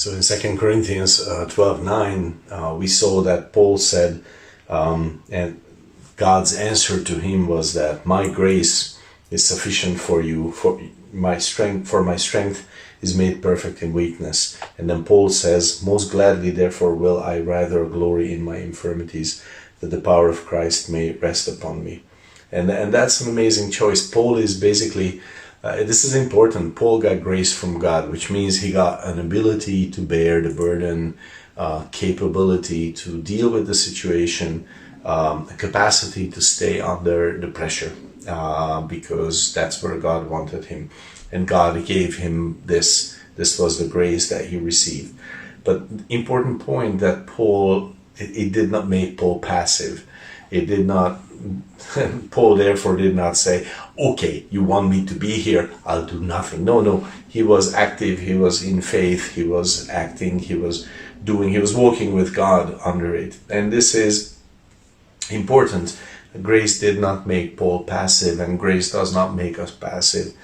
So in 2 Corinthians 12:9, we saw that Paul said, and God's answer to him was that my grace is sufficient for you, for my strength is made perfect in weakness. And then Paul says, most gladly therefore will I rather glory in my infirmities, that the power of Christ may rest upon me. And that's an amazing choice. Paul is basically, this is important, Paul got grace from God, which means he got an ability to bear the burden, capability to deal with the situation, a capacity to stay under the pressure, because that's where God wanted him. And God gave him this. This was the grace that he received. But important point that Paul, it did not make Paul passive. It did not, Paul therefore did not say, okay, you want me to be here, I'll do nothing. No, he was active, he was in faith, he was acting, he was walking with God under it. And this is important. Grace did not make Paul passive, and grace does not make us passive.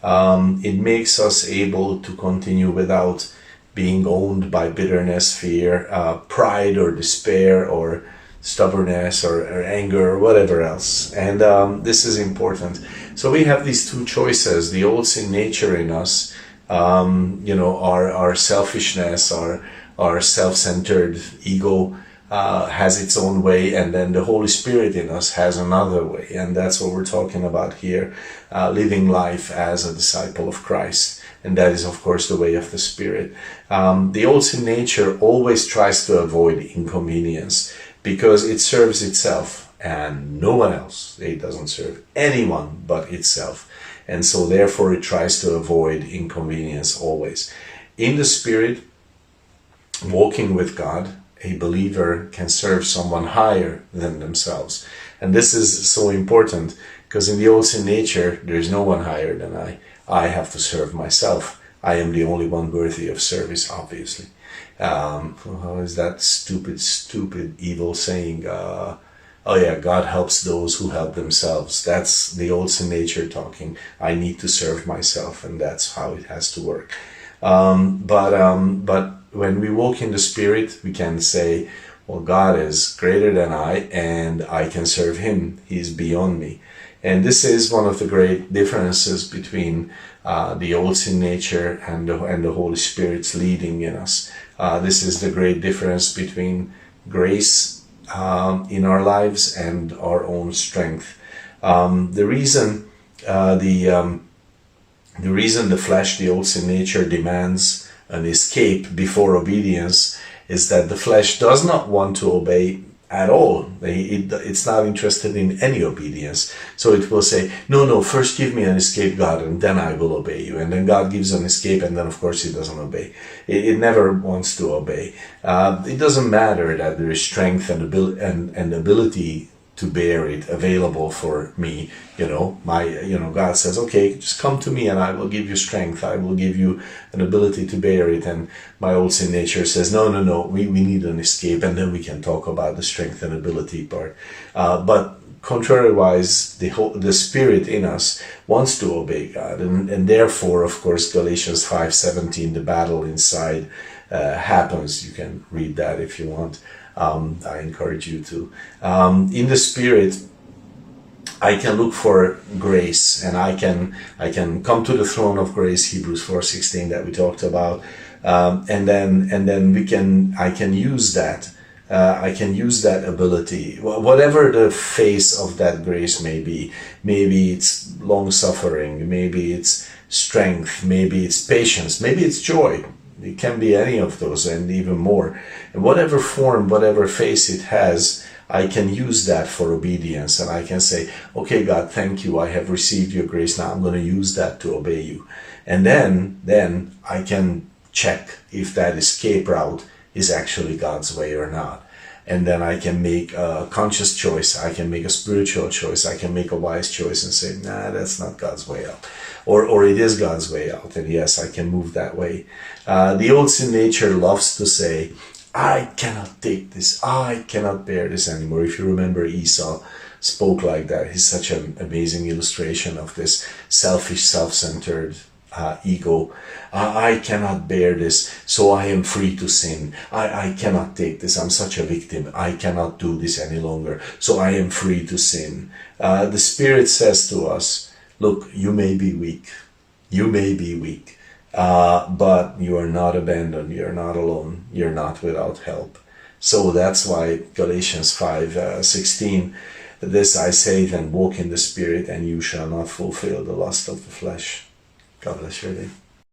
It makes us able to continue without being owned by bitterness, fear, pride or despair or stubbornness or anger or whatever else. And this is important. So we have these two choices. The old sin nature in us, our selfishness, our self-centered ego has its own way, and then the Holy Spirit in us has another way. And that's what we're talking about here, living life as a disciple of Christ. And that is, of course, the way of the Spirit. The old sin nature always tries to avoid inconvenience because it serves itself and no one else. It doesn't serve anyone but itself. And so therefore it tries to avoid inconvenience always. In the Spirit, walking with God, a believer can serve someone higher than themselves. And this is so important because in the old sin nature, there is no one higher than I. I have to serve myself. I am the only one worthy of service, obviously. How is that stupid, evil saying? God helps those who help themselves. That's the old sin nature talking. I need to serve myself, and that's how it has to work. But when we walk in the Spirit, we can say, well, God is greater than I, and I can serve Him. He's beyond me. And this is one of the great differences between the old sin nature and the Holy Spirit's leading in us. This is the great difference between grace in our lives and our own strength. The reason the flesh, the old sin nature, demands an escape before obedience is that the flesh does not want to obey at all. It's not interested in any obedience. So it will say, no, first give me an escape, God, and then I will obey you. And then God gives an escape, and then of course it doesn't obey. It never wants to obey. It doesn't matter that there is strength and ability to bear it available for me. God says, okay, just come to me and I will give you strength. I will give you an ability to bear it. And my old sin nature says, no, we need an escape, and then we can talk about the strength and ability part. But contrary-wise, the Spirit in us wants to obey God. And therefore, of course, Galatians 5:17, the battle inside happens. You can read that if you want. I encourage you to. In the Spirit, I can look for grace, and I can come to the throne of grace, Hebrews 4:16 that we talked about, and then I can use that. I can use that ability, whatever the face of that grace may be. Maybe it's long suffering, maybe it's strength, maybe it's patience, maybe it's joy. It can be any of those and even more. And whatever form, whatever face it has, I can use that for obedience. And I can say, okay, God, thank you. I have received your grace. Now I'm going to use that to obey you. And then I can check if that escape route is actually God's way or not. And then I can make a conscious choice. I can make a spiritual choice. I can make a wise choice and say, nah, that's not God's way out. Or it is God's way out. And yes, I can move that way. The old sin nature loves to say, I cannot take this. I cannot bear this anymore. If you remember, Esau spoke like that. He's such an amazing illustration of this selfish, self-centered, ego. I cannot bear this, so I am free to sin. I cannot take this. I'm such a victim. I cannot do this any longer, so I am free to sin. The Spirit says to us, look, you may be weak. You may be weak, but you are not abandoned. You're not alone. You're not without help. So that's why Galatians 5:16, this I say then, walk in the Spirit, and you shall not fulfill the lust of the flesh. God bless your day.